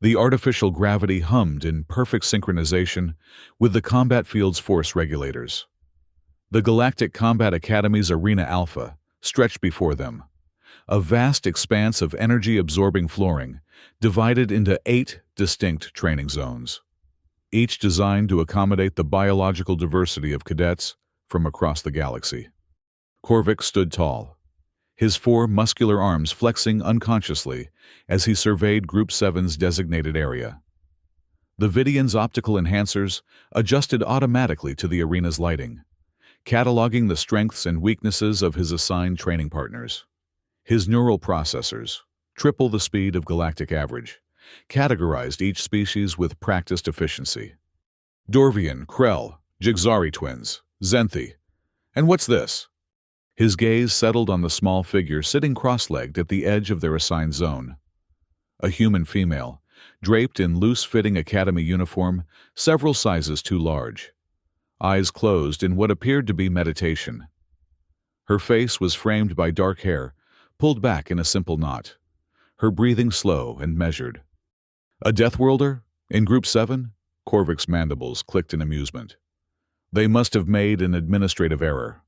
The artificial gravity hummed in perfect synchronization with the combat field's force regulators. The Galactic Combat Academy's Arena Alpha stretched before them, a vast expanse of energy-absorbing flooring divided into 8 distinct training zones, each designed to accommodate the biological diversity of cadets from across the galaxy. Korvik stood tall, his 4 muscular arms flexing unconsciously as he surveyed Group 7's designated area. The Vidian's optical enhancers adjusted automatically to the arena's lighting, cataloging the strengths and weaknesses of his assigned training partners. His neural processors, triple the speed of galactic average, categorized each species with practiced efficiency. Dorvian, Krell, Jigzari twins, Zenthi. And what's this? His gaze settled on the small figure sitting cross-legged at the edge of their assigned zone. A human female, draped in loose-fitting academy uniform, several sizes too large. Eyes closed in what appeared to be meditation. Her face was framed by dark hair, pulled back in a simple knot, her breathing slow and measured. A Deathworlder? In Group 7? Korvik's mandibles clicked in amusement. They must have made an administrative error.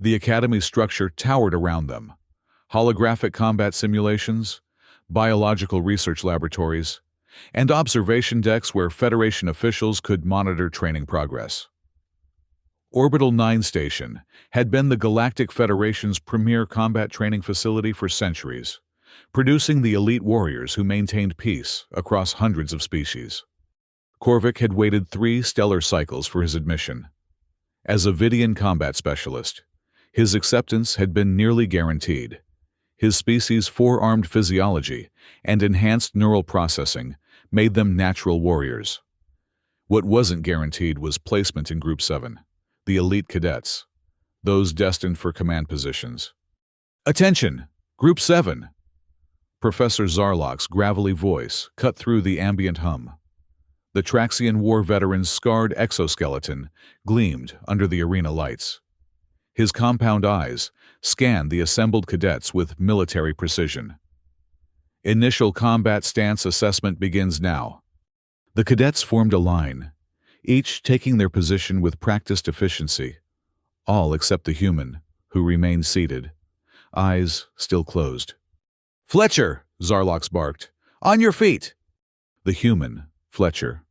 The Academy's structure towered around them. Holographic combat simulations, biological research laboratories, and observation decks where Federation officials could monitor training progress. Orbital 9 Station had been the Galactic Federation's premier combat training facility for centuries, producing the elite warriors who maintained peace across hundreds of species. Korvik had waited 3 stellar cycles for his admission. As a Vidian combat specialist, his acceptance had been nearly guaranteed. His species' 4-armed physiology and enhanced neural processing made them natural warriors. What wasn't guaranteed was placement in Group 7, the elite cadets, those destined for command positions. Attention! Group 7! Professor Zarlok's gravelly voice cut through the ambient hum. The Traxian War veteran's scarred exoskeleton gleamed under the arena lights. His compound eyes scanned the assembled cadets with military precision. Initial combat stance assessment begins now. The cadets formed a line, each taking their position with practiced efficiency, all except the human, who remained seated, eyes still closed. "Fletcher!" Zarlox barked. "On your feet!" The human, Fletcher,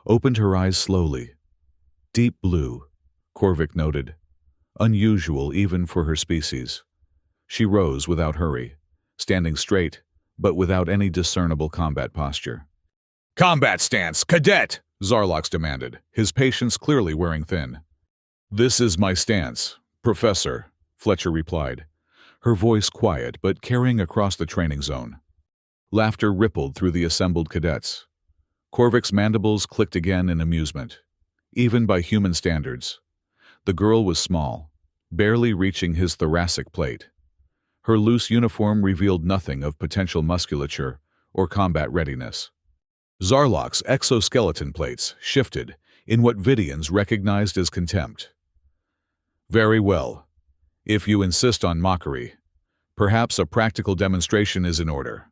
opened her eyes slowly. Deep blue, Korvik noted. Unusual even for her species. She rose without hurry, standing straight, but without any discernible combat posture. "Combat stance, cadet!" Zarlox demanded, his patience clearly wearing thin. "This is my stance, Professor," Fletcher replied, her voice quiet but carrying across the training zone. Laughter rippled through the assembled cadets. Korvik's mandibles clicked again in amusement. Even by human standards, the girl was small, barely reaching his thoracic plate. Her loose uniform revealed nothing of potential musculature or combat readiness. Zarlok's exoskeleton plates shifted in what Vidians recognized as contempt. "Very well. If you insist on mockery, perhaps a practical demonstration is in order."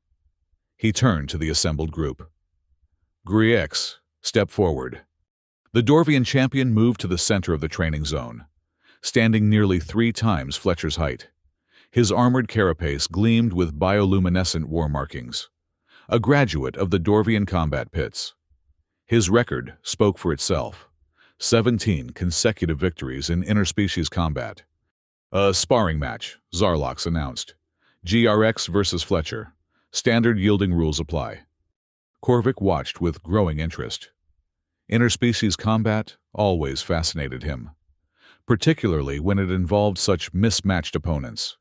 He turned to the assembled group. "Griix, step forward." The Dorvian champion moved to the center of the training zone, standing nearly 3 times Fletcher's height. His armored carapace gleamed with bioluminescent war markings, a graduate of the Dorvian combat pits. His record spoke for itself, 17 consecutive victories in interspecies combat. "A sparring match," Zarlox announced. "GRX versus Fletcher. Standard yielding rules apply." Korvik watched with growing interest. Interspecies combat always fascinated him, particularly when it involved such mismatched opponents.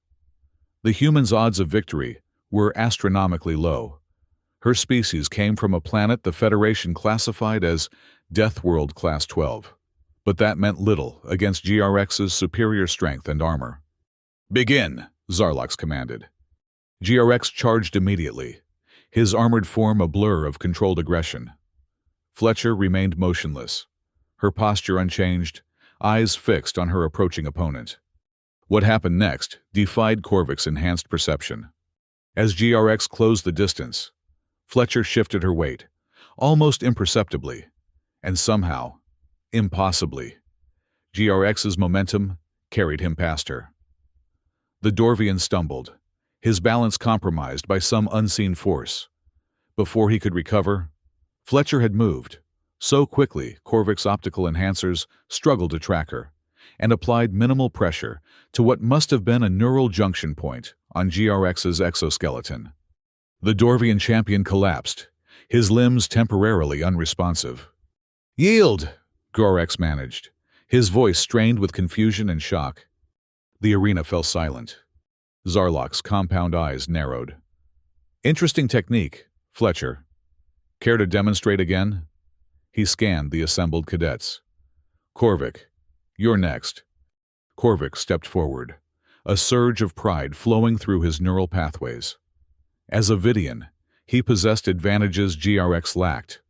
The human's odds of victory were astronomically low. Her species came from a planet the Federation classified as Deathworld Class 12, but that meant little against GRX's superior strength and armor. "Begin," Zarlox commanded. GRX charged immediately, his armored form a blur of controlled aggression. Fletcher remained motionless, her posture unchanged, eyes fixed on her approaching opponent. What happened next defied Korvik's enhanced perception. As GRX closed the distance, Fletcher shifted her weight, almost imperceptibly, and somehow, impossibly, GRX's momentum carried him past her. The Dorvian stumbled, his balance compromised by some unseen force. Before he could recover, Fletcher had moved. So quickly, Korvic's optical enhancers struggled to track her, and applied minimal pressure to what must have been a neural junction point on GRX's exoskeleton. The Dorvian champion collapsed, his limbs temporarily unresponsive. "Yield!" GRX managed, his voice strained with confusion and shock. The arena fell silent. Zarlok's compound eyes narrowed. "Interesting technique, Fletcher. Care to demonstrate again?" He scanned the assembled cadets. "Korvic, you're next." Korvic stepped forward, a surge of pride flowing through his neural pathways. As a Vidian, he possessed advantages GRX lacked: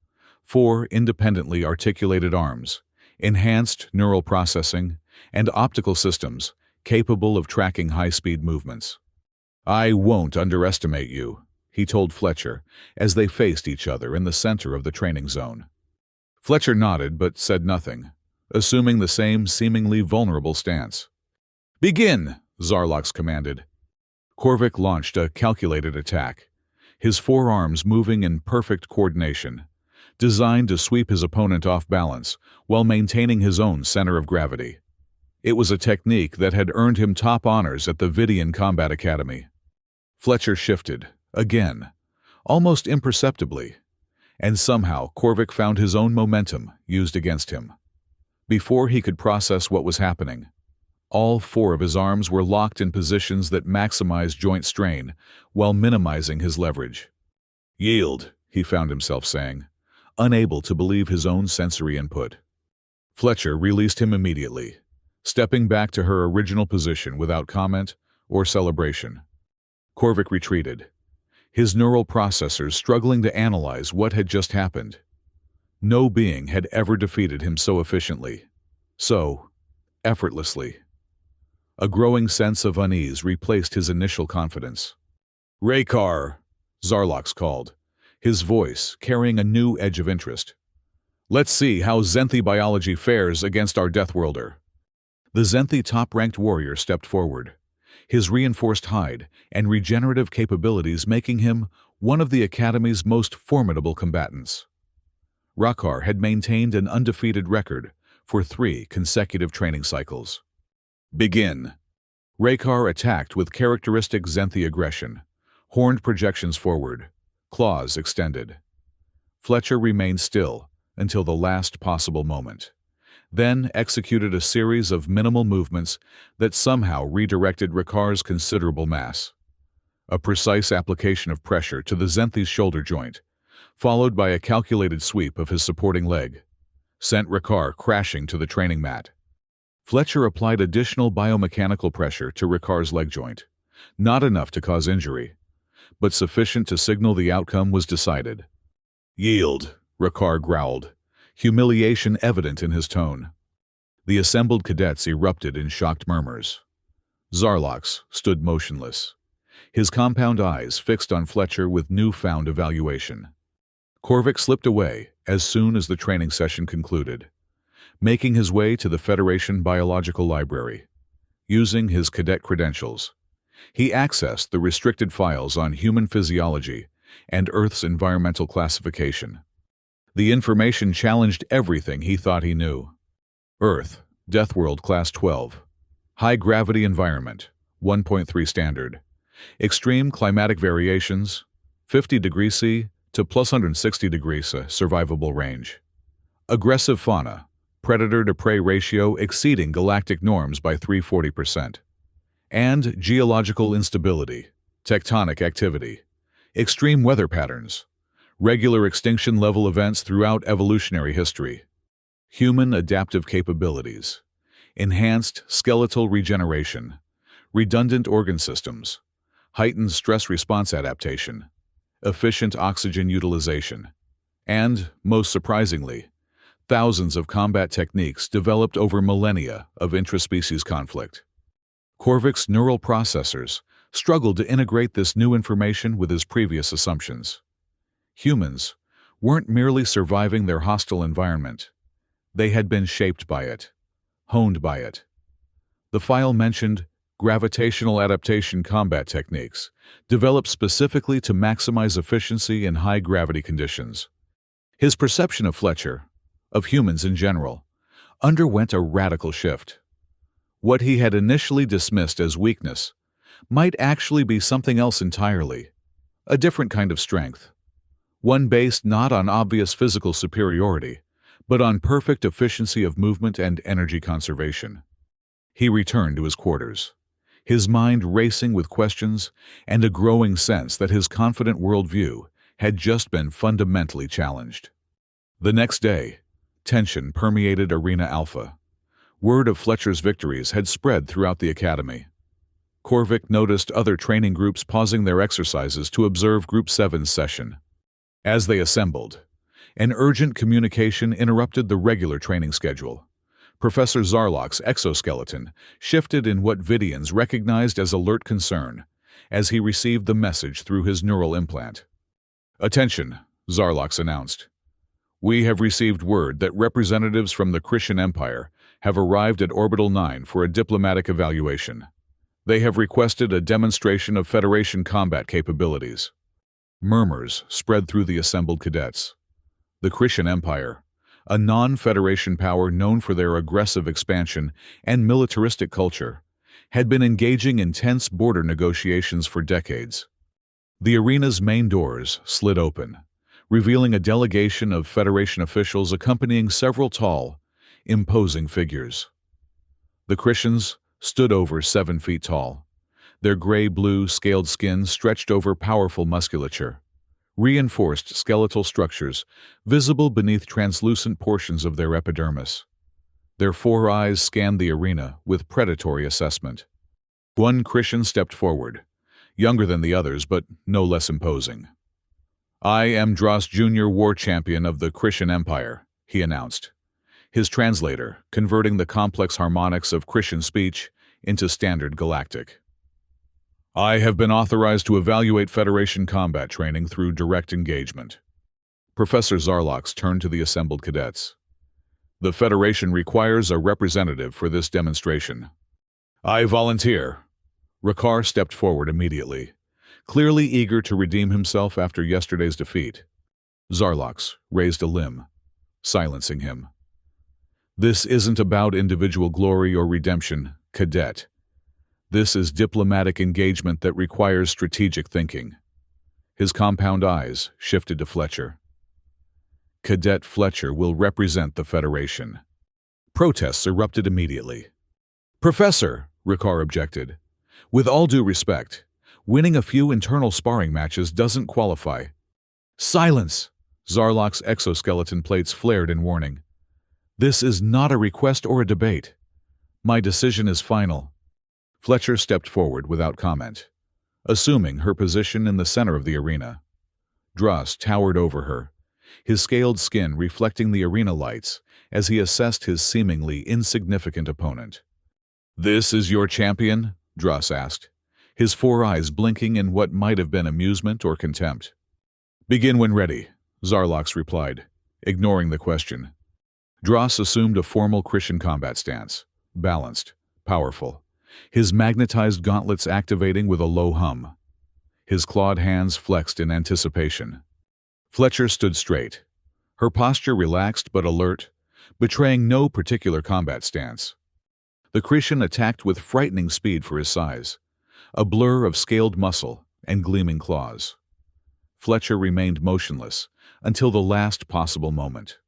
4 independently articulated arms, enhanced neural processing, and optical systems capable of tracking high-speed movements. "I won't underestimate you," he told Fletcher as they faced each other in the center of the training zone. Fletcher nodded but said nothing, assuming the same seemingly vulnerable stance. "Begin!" Zarlok commanded. Korvic launched a calculated attack, his forearms moving in perfect coordination, designed to sweep his opponent off balance while maintaining his own center of gravity. It was a technique that had earned him top honors at the Vidian Combat Academy. Fletcher shifted, again, almost imperceptibly, and somehow Korvic found his own momentum used against him. Before he could process what was happening, all 4 of his arms were locked in positions that maximized joint strain while minimizing his leverage. "Yield," he found himself saying, unable to believe his own sensory input. Fletcher released him immediately, stepping back to her original position without comment or celebration. Korvic retreated, his neural processors struggling to analyze what had just happened. No being had ever defeated him so efficiently, so effortlessly. A growing sense of unease replaced his initial confidence. "Raykar," Zarlok called, his voice carrying a new edge of interest. "Let's see how Zenthi biology fares against our Deathworlder." The Zenthi top-ranked warrior stepped forward, his reinforced hide and regenerative capabilities making him one of the Academy's most formidable combatants. Raykar had maintained an undefeated record for 3 consecutive training cycles. "Begin." Raykar attacked with characteristic Zenthi aggression, horned projections forward, claws extended. Fletcher remained still until the last possible moment, then executed a series of minimal movements that somehow redirected Raykar's considerable mass. A precise application of pressure to the Zenthi's shoulder joint, followed by a calculated sweep of his supporting leg, sent Raykar crashing to the training mat. Fletcher applied additional biomechanical pressure to Raykar's leg joint, not enough to cause injury, but sufficient to signal the outcome was decided. "Yield," Raykar growled, humiliation evident in his tone. The assembled cadets erupted in shocked murmurs. Zarlok stood motionless, his compound eyes fixed on Fletcher with newfound evaluation. Korvic slipped away as soon as the training session concluded, making his way to the Federation Biological Library. Using his cadet credentials, he accessed the restricted files on human physiology and Earth's environmental classification. The information challenged everything he thought he knew. Earth, Deathworld Class 12. High gravity environment, 1.3 standard. Extreme climatic variations, 50 degrees C to plus 160 degrees C survivable range. Aggressive fauna, predator-to-prey ratio exceeding galactic norms by 340%. And geological instability, tectonic activity, extreme weather patterns, regular extinction-level events throughout evolutionary history, human adaptive capabilities, enhanced skeletal regeneration, redundant organ systems, heightened stress response adaptation, efficient oxygen utilization, and, most surprisingly, thousands of combat techniques developed over millennia of intraspecies conflict. Korvic's neural processors struggled to integrate this new information with his previous assumptions. Humans, weren't merely surviving their hostile environment. They had been shaped by it, honed by it. The file mentioned gravitational adaptation combat techniques, developed specifically to maximize efficiency in high-gravity conditions. His perception of Fletcher, of humans in general, underwent a radical shift. What he had initially dismissed as weakness might actually be something else entirely, a different kind of strength, one based not on obvious physical superiority, but on perfect efficiency of movement and energy conservation. He returned to his quarters, his mind racing with questions and a growing sense that his confident worldview had just been fundamentally challenged. The next day, tension permeated Arena Alpha. Word of Fletcher's victories had spread throughout the academy. Korvik noticed other training groups pausing their exercises to observe Group 7's session. As they assembled, an urgent communication interrupted the regular training schedule. Professor Zarlok's exoskeleton shifted in what Vidians recognized as alert concern as he received the message through his neural implant. "Attention," Zarlok announced. "We have received word that representatives from the Christian Empire have arrived at Orbital 9 for a diplomatic evaluation. They have requested a demonstration of Federation combat capabilities." Murmurs spread through the assembled cadets. The Christian Empire, a non-Federation power known for their aggressive expansion and militaristic culture, had been engaging in tense border negotiations for decades. The arena's main doors slid open, revealing a delegation of Federation officials accompanying several tall, imposing figures. The Christians stood over 7 feet tall, their gray-blue scaled skin stretched over powerful musculature, reinforced skeletal structures visible beneath translucent portions of their epidermis. Their 4 eyes scanned the arena with predatory assessment. One Christian stepped forward, younger than the others but no less imposing. "I am Dross Jr., war champion of the Christian Empire," he announced, his translator converting the complex harmonics of Christian speech into standard galactic. "I have been authorized to evaluate Federation combat training through direct engagement." Professor Zarlok turned to the assembled cadets. "The Federation requires a representative for this demonstration." "I volunteer." Rakar stepped forward immediately, clearly eager to redeem himself after yesterday's defeat. Zarlok raised a limb, silencing him. "This isn't about individual glory or redemption, cadet. This is diplomatic engagement that requires strategic thinking." His compound eyes shifted to Fletcher. "Cadet Fletcher will represent the Federation." Protests erupted immediately. "Professor," Rakar objected, "with all due respect, winning a few internal sparring matches doesn't qualify." "Silence!" Zarlok's exoskeleton plates flared in warning. "This is not a request or a debate. My decision is final." Fletcher stepped forward without comment, assuming her position in the center of the arena. Dross towered over her, his scaled skin reflecting the arena lights as he assessed his seemingly insignificant opponent. "This is your champion?" Dross asked, his 4 eyes blinking in what might have been amusement or contempt. "Begin when ready," Zarlok replied, ignoring the question. Dross assumed a formal Christian combat stance, balanced, powerful, his magnetized gauntlets activating with a low hum. His clawed hands flexed in anticipation. Fletcher stood straight, her posture relaxed but alert, betraying no particular combat stance. The Christian attacked with frightening speed for his size, a blur of scaled muscle and gleaming claws. Fletcher remained motionless until the last possible moment,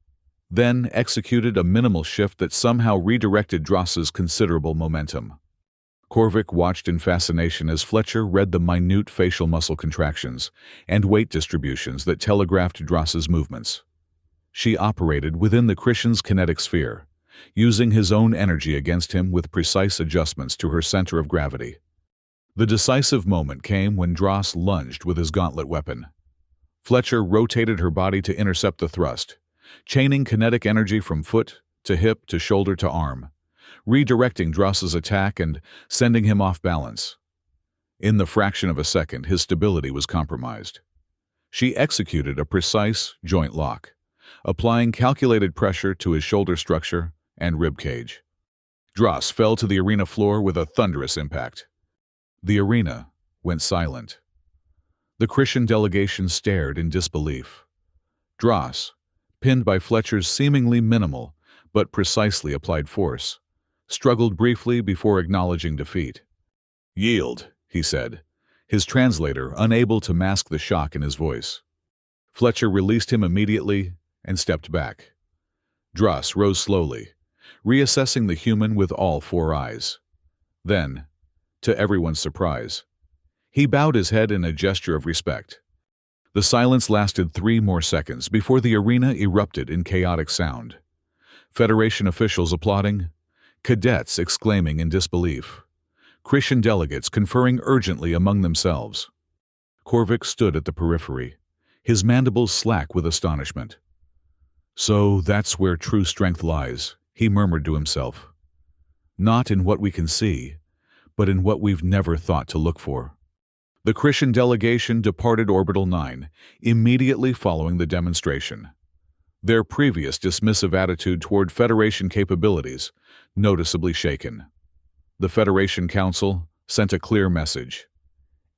then executed a minimal shift that somehow redirected Dross's considerable momentum. Korvik watched in fascination as Fletcher read the minute facial muscle contractions and weight distributions that telegraphed Dross's movements. She operated within the Christian's kinetic sphere, using his own energy against him with precise adjustments to her center of gravity. The decisive moment came when Dross lunged with his gauntlet weapon. Fletcher rotated her body to intercept the thrust, chaining kinetic energy from foot to hip to shoulder to arm, redirecting Dross's attack and sending him off balance. In the fraction of a second, his stability was compromised. She executed a precise joint lock, applying calculated pressure to his shoulder structure and rib cage. Dross fell to the arena floor with a thunderous impact. The arena went silent. The Christian delegation stared in disbelief. Dross, pinned by Fletcher's seemingly minimal but precisely applied force, struggled briefly before acknowledging defeat. "Yield," he said, his translator unable to mask the shock in his voice. Fletcher released him immediately and stepped back. Dross rose slowly, reassessing the human with all four eyes. Then, to everyone's surprise, he bowed his head in a gesture of respect. The silence lasted 3 more seconds before the arena erupted in chaotic sound. Federation officials applauding, cadets exclaiming in disbelief, Christian delegates conferring urgently among themselves. Korvik stood at the periphery, his mandibles slack with astonishment. "So that's where true strength lies," he murmured to himself. "Not in what we can see, but in what we've never thought to look for." The Christian delegation departed Orbital 9 immediately following the demonstration. Their previous dismissive attitude toward Federation capabilities noticeably shaken. The Federation Council sent a clear message.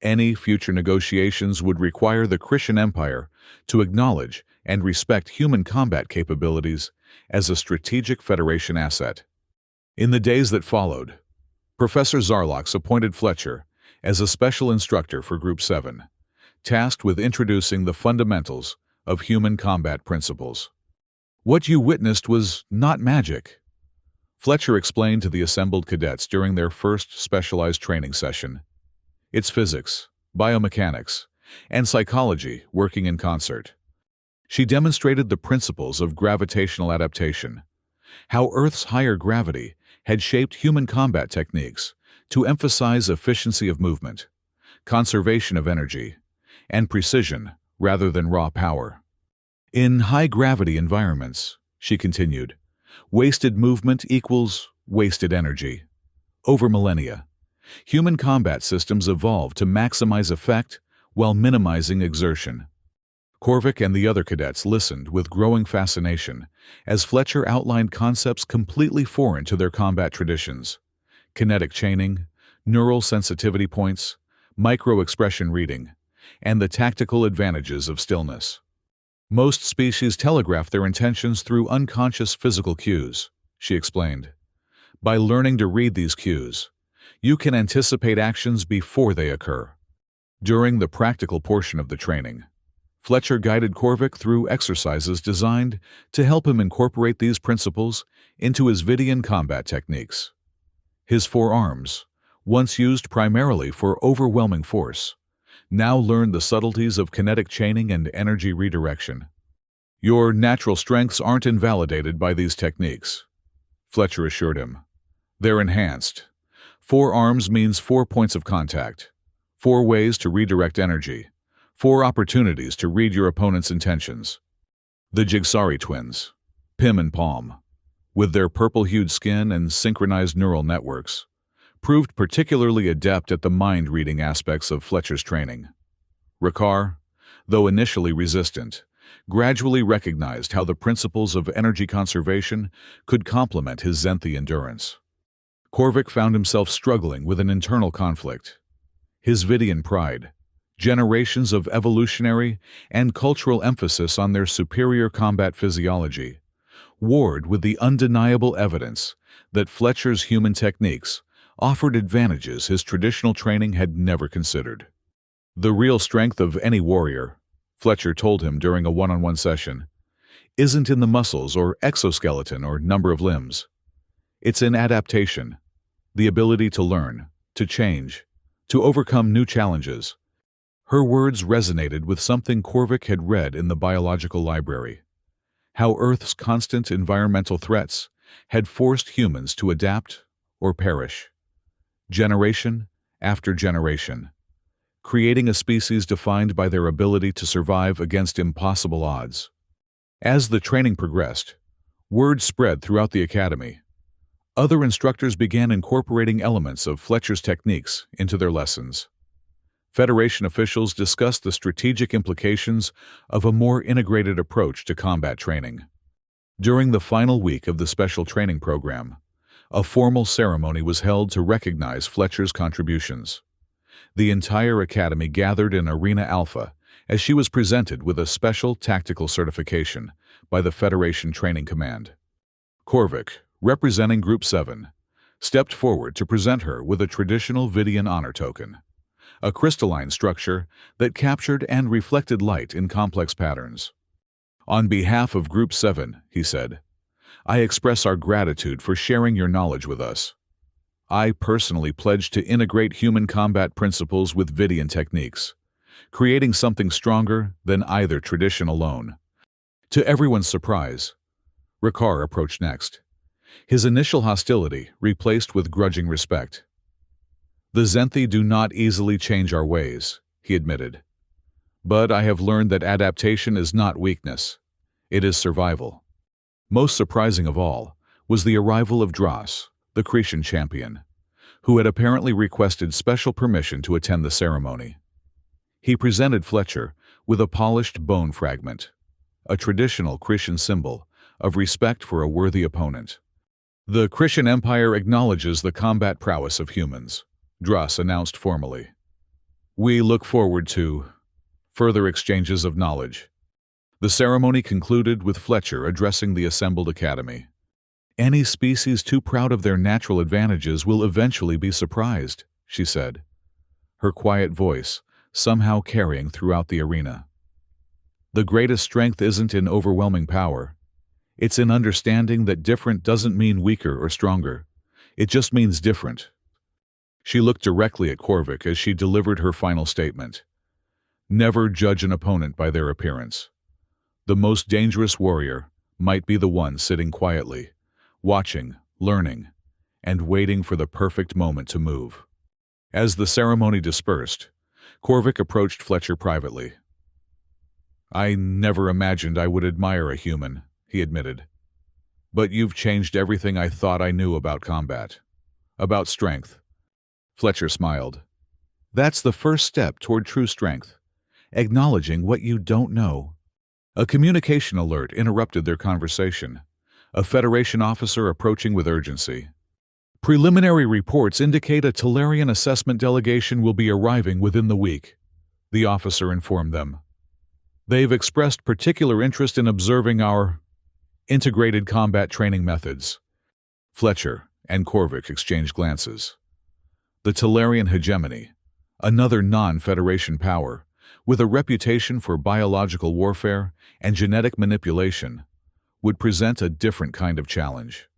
Any future negotiations would require the Christian Empire to acknowledge and respect human combat capabilities as a strategic Federation asset. In the days that followed, Professor Zarlox appointed Fletcher as a special instructor for Group 7, tasked with introducing the fundamentals of human combat principles. "What you witnessed was not magic," Fletcher explained to the assembled cadets during their first specialized training session. "It's physics, biomechanics, and psychology working in concert." She demonstrated the principles of gravitational adaptation, how Earth's higher gravity had shaped human combat techniques to emphasize efficiency of movement, conservation of energy, and precision rather than raw power. "In high-gravity environments," she continued, "wasted movement equals wasted energy. Over millennia, human combat systems evolved to maximize effect while minimizing exertion." Korvik and the other cadets listened with growing fascination as Fletcher outlined concepts completely foreign to their combat traditions: kinetic chaining, neural sensitivity points, micro-expression reading, and the tactical advantages of stillness. "Most species telegraph their intentions through unconscious physical cues," she explained. "By learning to read these cues, you can anticipate actions before they occur." During the practical portion of the training, Fletcher guided Korvik through exercises designed to help him incorporate these principles into his Vidian combat techniques. His forearms, once used primarily for overwhelming force, now learned the subtleties of kinetic chaining and energy redirection. "Your natural strengths aren't invalidated by these techniques," Fletcher assured him. "They're enhanced. 4 arms means 4 points of contact, 4 ways to redirect energy, 4 opportunities to read your opponent's intentions." The Jigsari twins, Pim and Palm, with their purple-hued skin and synchronized neural networks, proved particularly adept at the mind-reading aspects of Fletcher's training. Rakar, though initially resistant, gradually recognized how the principles of energy conservation could complement his Zenthi endurance. Korvik found himself struggling with an internal conflict. His Vidian pride, generations of evolutionary and cultural emphasis on their superior combat physiology, warred with the undeniable evidence that Fletcher's human techniques offered advantages his traditional training had never considered. "The real strength of any warrior," Fletcher told him during a one-on-one session, "isn't in the muscles or exoskeleton or number of limbs. It's in adaptation, the ability to learn, to change, to overcome new challenges." Her words resonated with something Korvik had read in the biological library: how Earth's constant environmental threats had forced humans to adapt or perish, generation after generation, creating a species defined by their ability to survive against impossible odds. As the training progressed, word spread throughout the academy. Other instructors began incorporating elements of Fletcher's techniques into their lessons. Federation officials discussed the strategic implications of a more integrated approach to combat training. During the final week of the special training program, a formal ceremony was held to recognize Fletcher's contributions. The entire academy gathered in Arena Alpha as she was presented with a special tactical certification by the Federation Training Command. Korvik, representing Group 7, stepped forward to present her with a traditional Vidian honor token, a crystalline structure that captured and reflected light in complex patterns. "On behalf of Group 7, he said, I express our gratitude for sharing your knowledge with us. I personally pledge to integrate human combat principles with Vidian techniques, creating something stronger than either tradition alone." To everyone's surprise, Ricard approached next, his initial hostility replaced with grudging respect. "The Zenthi do not easily change our ways," he admitted. "But I have learned that adaptation is not weakness. It is survival." Most surprising of all was the arrival of Dross, the Cretan champion, who had apparently requested special permission to attend the ceremony. He presented Fletcher with a polished bone fragment, a traditional Cretan symbol of respect for a worthy opponent. "The Cretan Empire acknowledges the combat prowess of humans," Dross announced formally. "We look forward to further exchanges of knowledge." The ceremony concluded with Fletcher addressing the assembled academy. "Any species too proud of their natural advantages will eventually be surprised," she said, her quiet voice somehow carrying throughout the arena. "The greatest strength isn't in overwhelming power. It's in understanding that different doesn't mean weaker or stronger. It just means different." She looked directly at Korvik as she delivered her final statement. "Never judge an opponent by their appearance. The most dangerous warrior might be the one sitting quietly, watching, learning, and waiting for the perfect moment to move." As the ceremony dispersed, Korvik approached Fletcher privately. "I never imagined I would admire a human," he admitted. "But you've changed everything I thought I knew about combat. About strength." Fletcher smiled. "That's the first step toward true strength, acknowledging what you don't know." A communication alert interrupted their conversation, a Federation officer approaching with urgency. "Preliminary reports indicate a Talarian assessment delegation will be arriving within the week," the officer informed them. "They've expressed particular interest in observing our integrated combat training methods." Fletcher and Korvik exchanged glances. The Talarian hegemony, another non-Federation power, with a reputation for biological warfare and genetic manipulation, would present a different kind of challenge.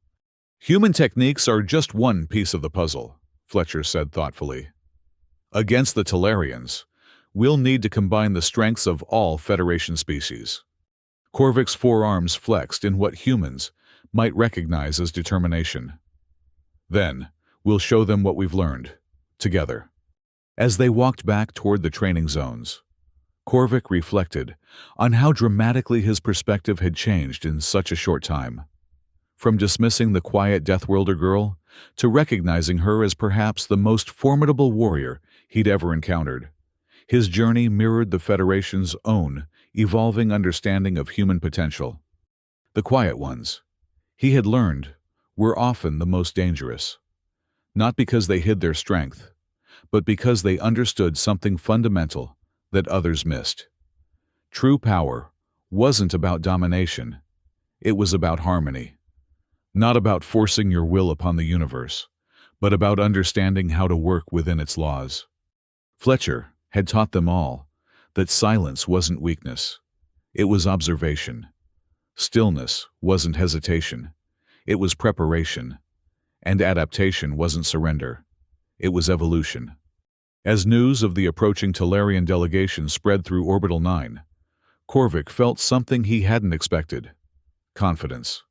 "Human techniques are just one piece of the puzzle," Fletcher said thoughtfully. "Against the Talarians, we'll need to combine the strengths of all Federation species." Korvik's forearms flexed in what humans might recognize as determination. "Then, we'll show them what we've learned, together." As they walked back toward the training zones, Korvik reflected on how dramatically his perspective had changed in such a short time. From dismissing the quiet Deathworlder girl to recognizing her as perhaps the most formidable warrior he'd ever encountered, his journey mirrored the Federation's own evolving understanding of human potential. The quiet ones, he had learned, were often the most dangerous, not because they hid their strength, but because they understood something fundamental that others missed. True power wasn't about domination, it was about harmony. Not about forcing your will upon the universe, but about understanding how to work within its laws. Fletcher had taught them all that silence wasn't weakness, it was observation. Stillness wasn't hesitation, it was preparation. And adaptation wasn't surrender, it was evolution. As news of the approaching Talarian delegation spread through Orbital 9, Korvik felt something he hadn't expected: confidence.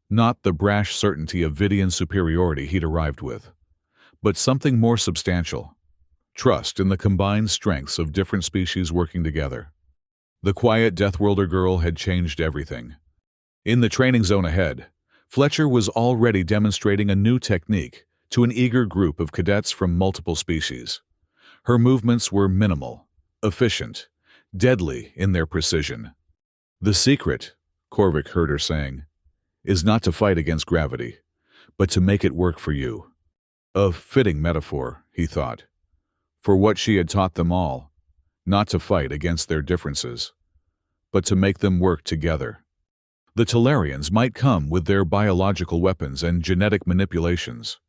Not the brash certainty of Vidian superiority he'd arrived with, but something more substantial: trust in the combined strengths of different species working together. The quiet Deathworlder girl had changed everything. In the training zone ahead, Fletcher was already demonstrating a new technique to an eager group of cadets from multiple species. Her movements were minimal, efficient, deadly in their precision. "The secret," Korvik heard her saying, "is not to fight against gravity, but to make it work for you." A fitting metaphor, he thought, for what she had taught them all, not to fight against their differences, but to make them work together. The Talarians might come with their biological weapons and genetic manipulations,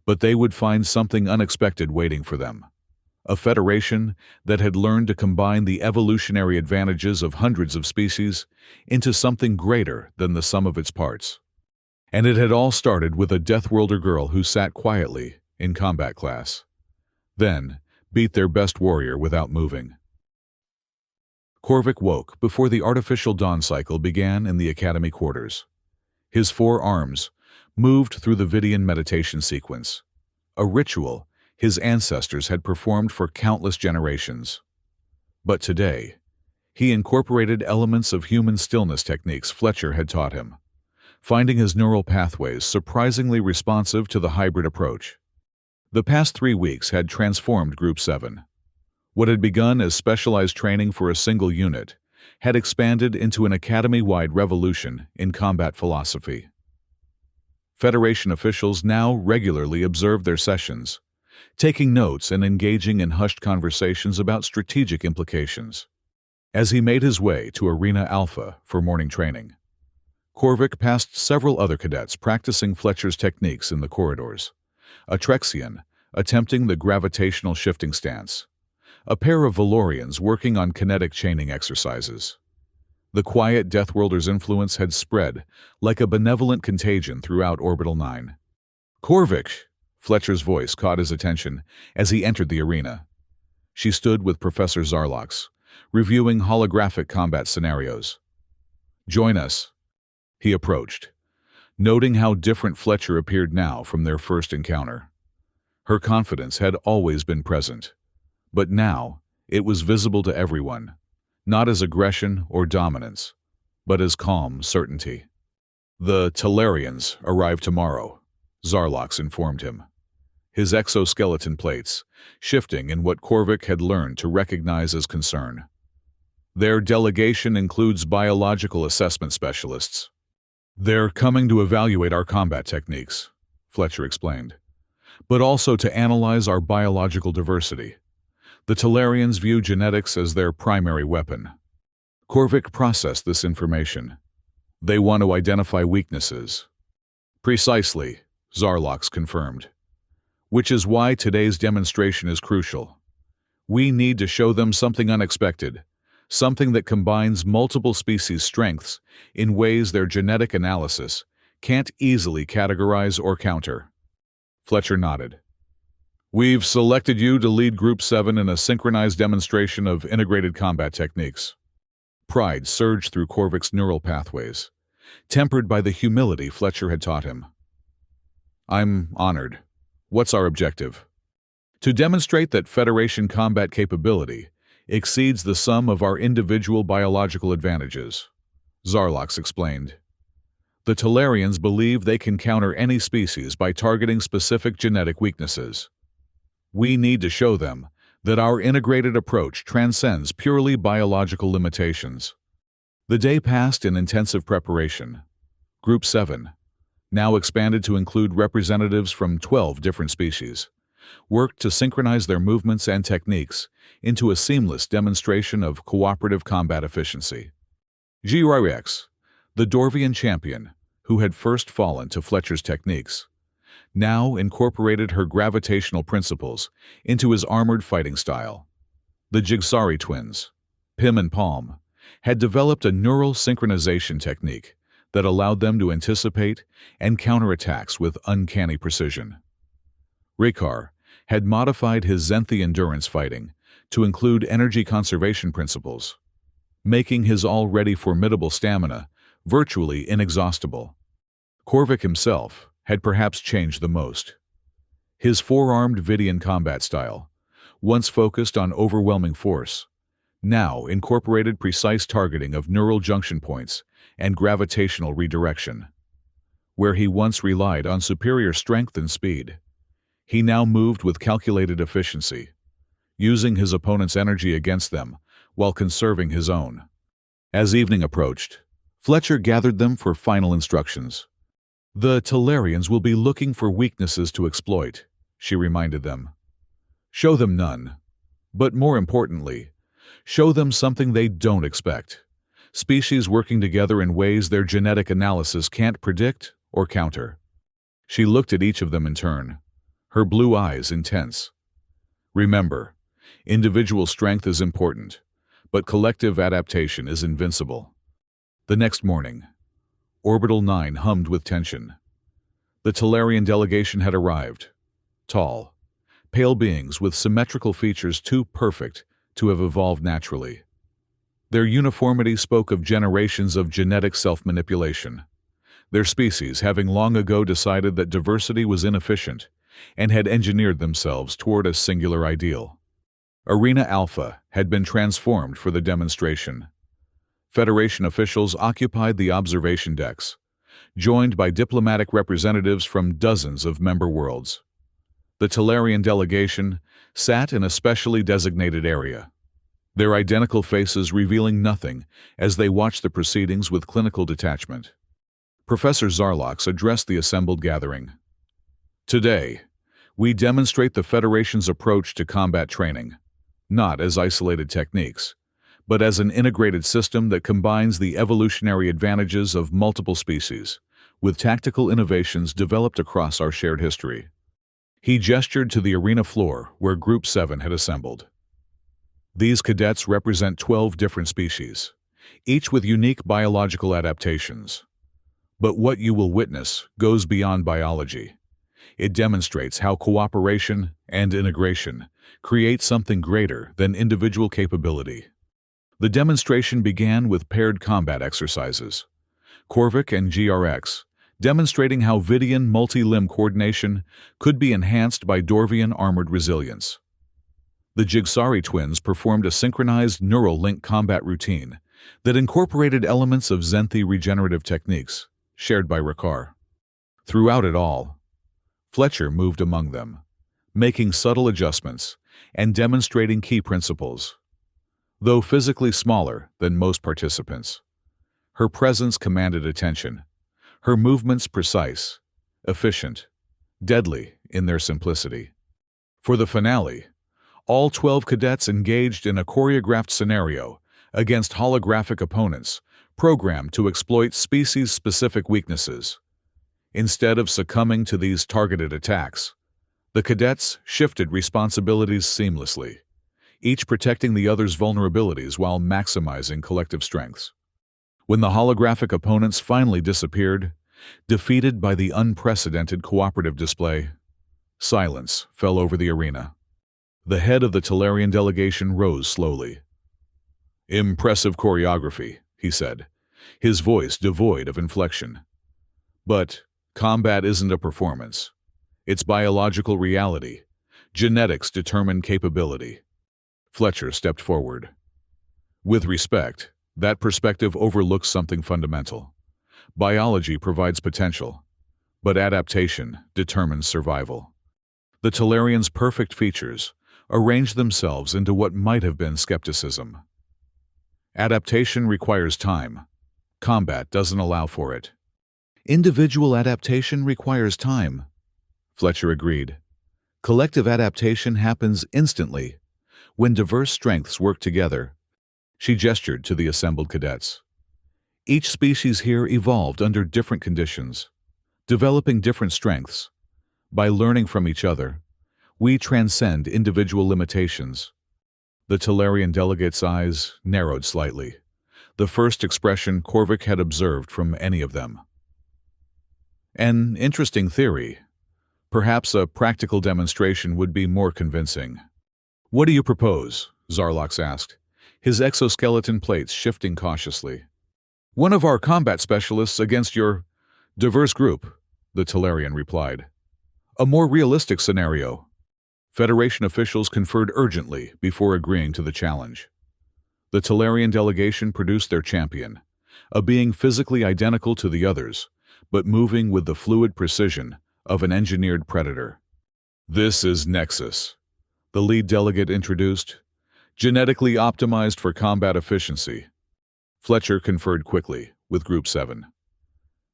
but they would find something unexpected waiting for them. A federation that had learned to combine the evolutionary advantages of hundreds of species into something greater than the sum of its parts. And it had all started with a Deathworlder girl who sat quietly in combat class. Then beat their best warrior without moving. Korvik woke before the artificial dawn cycle began in the academy quarters. His 4 arms moved through the Vidian meditation sequence, a ritual his ancestors had performed for countless generations. But today, he incorporated elements of human stillness techniques Fletcher had taught him, finding his neural pathways surprisingly responsive to the hybrid approach. The past 3 weeks had transformed Group 7. What had begun as specialized training for a single unit had expanded into an academy-wide revolution in combat philosophy. Federation officials now regularly observed their sessions, taking notes and engaging in hushed conversations about strategic implications. As he made his way to Arena Alpha for morning training, Korvik passed several other cadets practicing Fletcher's techniques in the corridors. A Trexian attempting the gravitational shifting stance, a pair of Valorians working on kinetic chaining exercises. The quiet Deathworlder's influence had spread like a benevolent contagion throughout Orbital 9. "Korvik!" Fletcher's voice caught his attention as he entered the arena. She stood with Professor Zarlox, reviewing holographic combat scenarios. "Join us." He approached, noting how different Fletcher appeared now from their first encounter. Her confidence had always been present, but now it was visible to everyone, not as aggression or dominance, but as calm certainty. "The Talarians arrive tomorrow," Zarlox informed him, his exoskeleton plates shifting in what Korvik had learned to recognize as concern. "Their delegation includes biological assessment specialists. They're coming to evaluate our combat techniques," Fletcher explained, "but also to analyze our biological diversity. The Talarians view genetics as their primary weapon." Korvik processed this information. "They want to identify weaknesses." "Precisely," Zarlox confirmed. "Which is why today's demonstration is crucial. We need to show them something unexpected, something that combines multiple species' strengths in ways their genetic analysis can't easily categorize or counter." Fletcher nodded. "We've selected you to lead Group 7 in a synchronized demonstration of integrated combat techniques." Pride surged through Korvik's neural pathways, tempered by the humility Fletcher had taught him. "I'm honored. What's our objective?" "To demonstrate that Federation combat capability exceeds the sum of our individual biological advantages," Zarlox explained. "The Talarians believe they can counter any species by targeting specific genetic weaknesses. We need to show them that our integrated approach transcends purely biological limitations." The day passed in intensive preparation. Group 7, now expanded to include representatives from 12 different species, worked to synchronize their movements and techniques into a seamless demonstration of cooperative combat efficiency. G-Ryrex, the Dorvian champion who had first fallen to Fletcher's techniques, now incorporated her gravitational principles into his armored fighting style. The Jigsari twins, Pim and Palm, had developed a neural synchronization technique that allowed them to anticipate and counter attacks with uncanny precision. Rikar had modified his Zenthi endurance fighting to include energy conservation principles, making his already formidable stamina virtually inexhaustible. Korvik himself had perhaps changed the most. His four-armed Vidian combat style, once focused on overwhelming force, now incorporated precise targeting of neural junction points and gravitational redirection. Where he once relied on superior strength and speed, he now moved with calculated efficiency, using his opponent's energy against them while conserving his own. As evening approached, Fletcher gathered them for final instructions. "The Talarians will be looking for weaknesses to exploit," she reminded them. "Show them none. But more importantly, show them something they don't expect. Species working together in ways their genetic analysis can't predict or counter." She looked at each of them in turn, her blue eyes intense. "Remember, individual strength is important, but collective adaptation is invincible." The next morning, Orbital 9 hummed with tension. The Talarian delegation had arrived. Tall, pale beings with symmetrical features too perfect to have evolved naturally. Their uniformity spoke of generations of genetic self-manipulation, their species having long ago decided that diversity was inefficient and had engineered themselves toward a singular ideal. Arena Alpha had been transformed for the demonstration. Federation officials occupied the observation decks, joined by diplomatic representatives from dozens of member worlds. The Talarian delegation sat in a specially designated area, their identical faces revealing nothing as they watched the proceedings with clinical detachment. Professor Zarlox addressed the assembled gathering. "Today, we demonstrate the Federation's approach to combat training, not as isolated techniques, but as an integrated system that combines the evolutionary advantages of multiple species with tactical innovations developed across our shared history." He gestured to the arena floor where Group 7 had assembled. "These cadets represent 12 different species, each with unique biological adaptations. But what you will witness goes beyond biology. It demonstrates how cooperation and integration create something greater than individual capability." The demonstration began with paired combat exercises. Korvik and GRX, demonstrating how Vidian multi-limb coordination could be enhanced by Dorvian armored resilience. The Jigsari twins performed a synchronized neural link combat routine that incorporated elements of Zenthi regenerative techniques, shared by Rakar. Throughout it all, Fletcher moved among them, making subtle adjustments and demonstrating key principles. Though physically smaller than most participants, her presence commanded attention, her movements precise, efficient, deadly in their simplicity. For the finale, all 12 cadets engaged in a choreographed scenario against holographic opponents programmed to exploit species-specific weaknesses. Instead of succumbing to these targeted attacks, the cadets shifted responsibilities seamlessly, each protecting the other's vulnerabilities while maximizing collective strengths. When the holographic opponents finally disappeared, defeated by the unprecedented cooperative display, silence fell over the arena. The head of the Talarian delegation rose slowly. "Impressive choreography," he said, his voice devoid of inflection. "But combat isn't a performance. It's biological reality. Genetics determine capability." Fletcher stepped forward. "With respect, that perspective overlooks something fundamental. Biology provides potential, but adaptation determines survival." The Talarians' perfect features arranged themselves into what might have been skepticism. "Adaptation requires time. Combat doesn't allow for it." "Individual adaptation requires time," Fletcher agreed. "Collective adaptation happens instantly, when diverse strengths work together." She gestured to the assembled cadets. "Each species here evolved under different conditions, developing different strengths. By learning from each other, we transcend individual limitations." The Talarian delegate's eyes narrowed slightly, the first expression Korvik had observed from any of them. "An interesting theory. Perhaps a practical demonstration would be more convincing." "What do you propose?" Zarlox asked, his exoskeleton plates shifting cautiously. "One of our combat specialists against your diverse group," the Talarian replied. "A more realistic scenario." Federation officials conferred urgently before agreeing to the challenge. The Talarian delegation produced their champion, a being physically identical to the others, but moving with the fluid precision of an engineered predator. "This is Nexus," The lead delegate introduced, genetically optimized for combat efficiency. Fletcher conferred quickly with Group 7.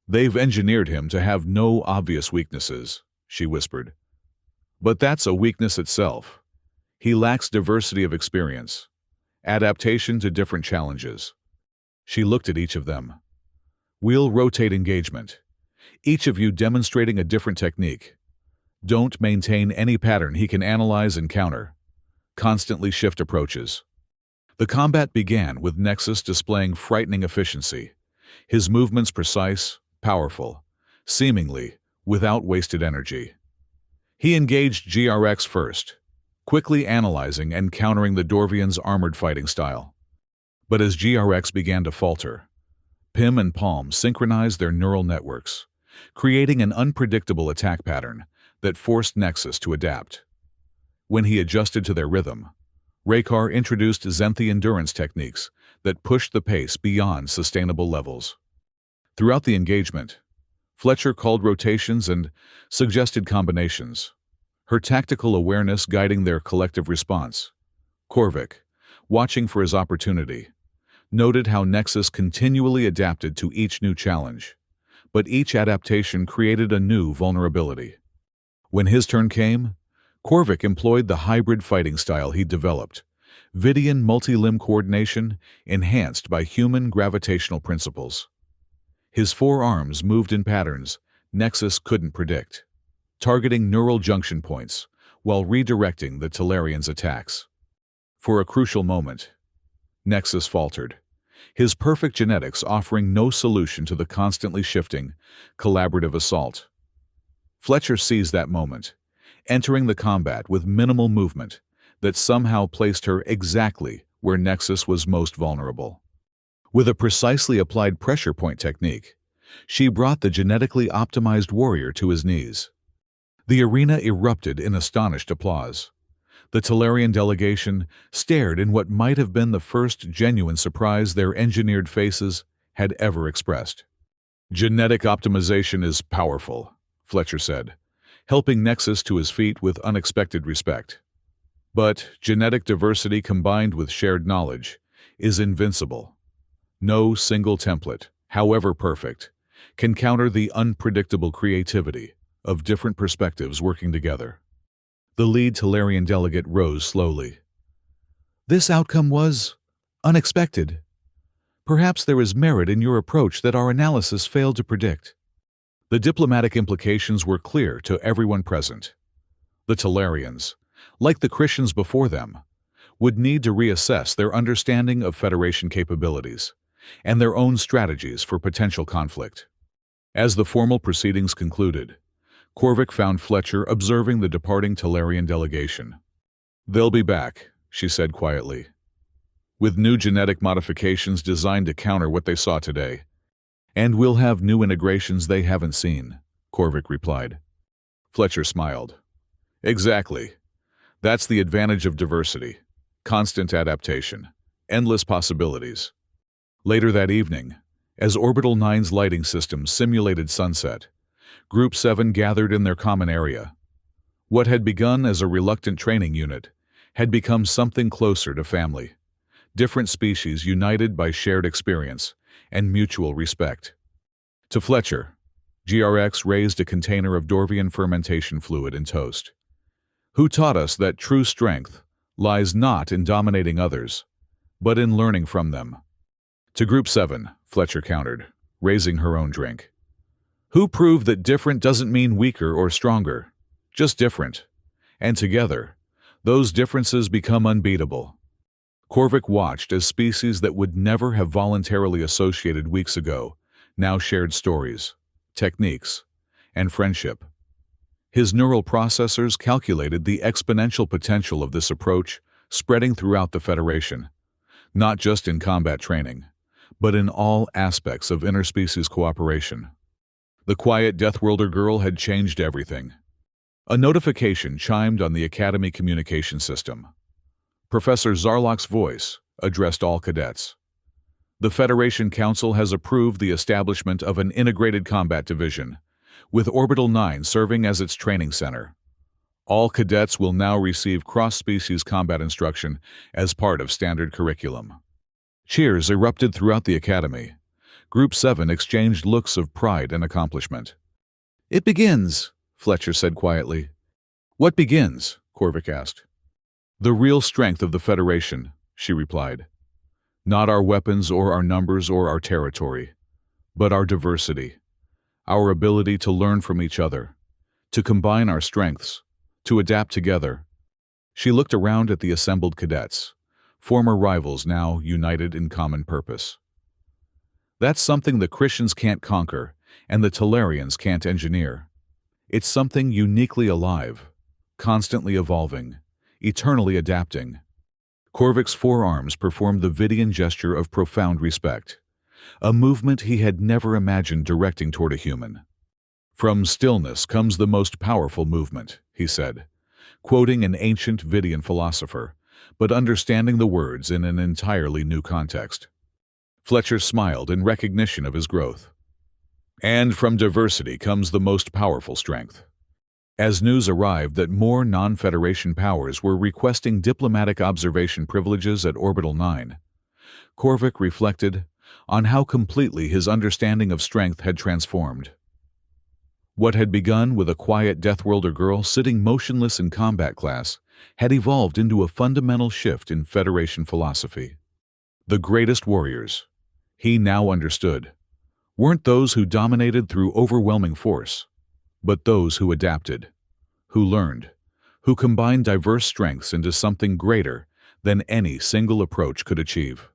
They've engineered him to have no obvious weaknesses, she whispered. But that's a weakness itself. He lacks diversity of experience, adaptation to different challenges. She looked at each of them. We'll rotate engagement, each of you demonstrating a different technique. Don't maintain any pattern he can analyze and counter. Constantly shift approaches. The combat began with Nexus displaying frightening efficiency, his movements precise, powerful, seemingly without wasted energy. He engaged GRX first, quickly analyzing and countering the Dorvian's armored fighting style. But as GRX began to falter, Pym and Palm synchronized their neural networks, creating an unpredictable attack pattern that forced Nexus to adapt. When he adjusted to their rhythm, Raykar introduced Zenthi endurance techniques that pushed the pace beyond sustainable levels. Throughout the engagement, Fletcher called rotations and suggested combinations, her tactical awareness guiding their collective response. Korvik, watching for his opportunity, noted how Nexus continually adapted to each new challenge, but each adaptation created a new vulnerability. When his turn came, Korvik employed the hybrid fighting style he'd developed, Vidian multi-limb coordination enhanced by human gravitational principles. His forearms moved in patterns Nexus couldn't predict, targeting neural junction points while redirecting the Talarian's attacks. For a crucial moment, Nexus faltered, his perfect genetics offering no solution to the constantly shifting, collaborative assault. Fletcher seized that moment, entering the combat with minimal movement that somehow placed her exactly where Nexus was most vulnerable. With a precisely applied pressure point technique, she brought the genetically optimized warrior to his knees. The arena erupted in astonished applause. The Talarian delegation stared in what might have been the first genuine surprise their engineered faces had ever expressed. Genetic optimization is powerful, Fletcher said, helping Nexus to his feet with unexpected respect. But genetic diversity combined with shared knowledge is invincible. No single template, however perfect, can counter the unpredictable creativity of different perspectives working together. The lead Talarian delegate rose slowly. This outcome was unexpected. Perhaps there is merit in your approach that our analysis failed to predict. The diplomatic implications were clear to everyone present. The Talarians, like the Christians before them, would need to reassess their understanding of Federation capabilities and their own strategies for potential conflict. As the formal proceedings concluded, Korvik found Fletcher observing the departing Talarian delegation. They'll be back, she said quietly, with new genetic modifications designed to counter what they saw today. And we'll have new integrations they haven't seen, Korvik replied. Fletcher smiled. Exactly. That's the advantage of diversity. Constant adaptation. Endless possibilities. Later that evening, as Orbital 9's lighting system simulated sunset, Group 7 gathered in their common area. What had begun as a reluctant training unit had become something closer to family. Different species united by shared experience and mutual respect. To Fletcher, GRX raised a container of Dorvian fermentation fluid in toast. Who taught us that true strength lies not in dominating others, but in learning from them. To Group 7, Fletcher countered, raising her own drink. Who proved that different doesn't mean weaker or stronger, just different. And together, those differences become unbeatable. Korvik watched as species that would never have voluntarily associated weeks ago now shared stories, techniques, and friendship. His neural processors calculated the exponential potential of this approach spreading throughout the Federation, not just in combat training, but in all aspects of interspecies cooperation. The quiet Deathworlder girl had changed everything. A notification chimed on the Academy communication system. Professor Zarlok's voice addressed all cadets. The Federation Council has approved the establishment of an integrated combat division, with Orbital 9 serving as its training center. All cadets will now receive cross-species combat instruction as part of standard curriculum. Cheers erupted throughout the academy. Group 7 exchanged looks of pride and accomplishment. "It begins," Fletcher said quietly. "What begins?" Korvik asked. "The real strength of the Federation," she replied. "Not our weapons or our numbers or our territory, but our diversity, our ability to learn from each other, to combine our strengths, to adapt together." She looked around at the assembled cadets, former rivals now united in common purpose. "That's something the Christians can't conquer and the Talarians can't engineer. It's something uniquely alive, constantly evolving, eternally adapting." Korvik's forearms performed the Vidian gesture of profound respect, a movement he had never imagined directing toward a human. "From stillness comes the most powerful movement," he said, quoting an ancient Vidian philosopher, but understanding the words in an entirely new context. Fletcher smiled in recognition of his growth. "And from diversity comes the most powerful strength." As news arrived that more non-Federation powers were requesting diplomatic observation privileges at Orbital 9, Korvik reflected on how completely his understanding of strength had transformed. What had begun with a quiet Deathworlder girl sitting motionless in combat class had evolved into a fundamental shift in Federation philosophy. The greatest warriors, he now understood, weren't those who dominated through overwhelming force, but those who adapted, who learned, who combined diverse strengths into something greater than any single approach could achieve.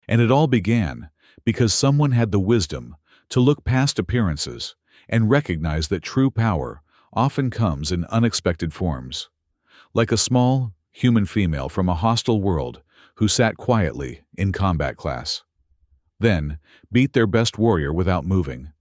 And it all began because someone had the wisdom to look past appearances and recognize that true power often comes in unexpected forms, like a small, human female from a hostile world who sat quietly in combat class. Then, beat their best warrior without moving.